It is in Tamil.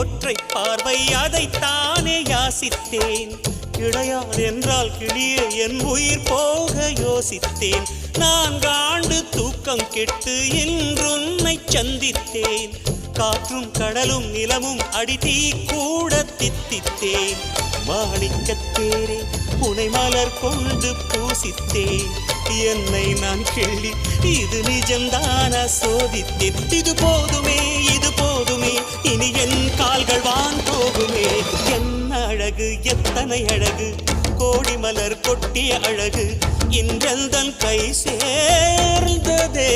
ஒற்றை பார்வை அதைத்தானே யாசித்தேன். கிடையாது என்றால் கிளியே என் உயிர் போக யோசித்தேன். 4 ஆண்டு தூக்கம் கெட்டு இன்றுன்னை சந்தித்தேன். காற்றும் கடலும் நிலமும் அடித்தீ கூட தித்தித்தேன். மாணிக்கத்தேரே உனை மலர் கொண்டு பூசித்தேன். என்னை நான் கிள்ளி இது நிஜம்தான சோதித்தேன். இது போதுமே இது போதுமே இனி என் கால்கள் வான் போகுமே. என்ன அழகு எத்தனை அழகு கோடி மலர் கொட்டிய அழகு இன்றெந்தன் கை சேர்ந்ததே.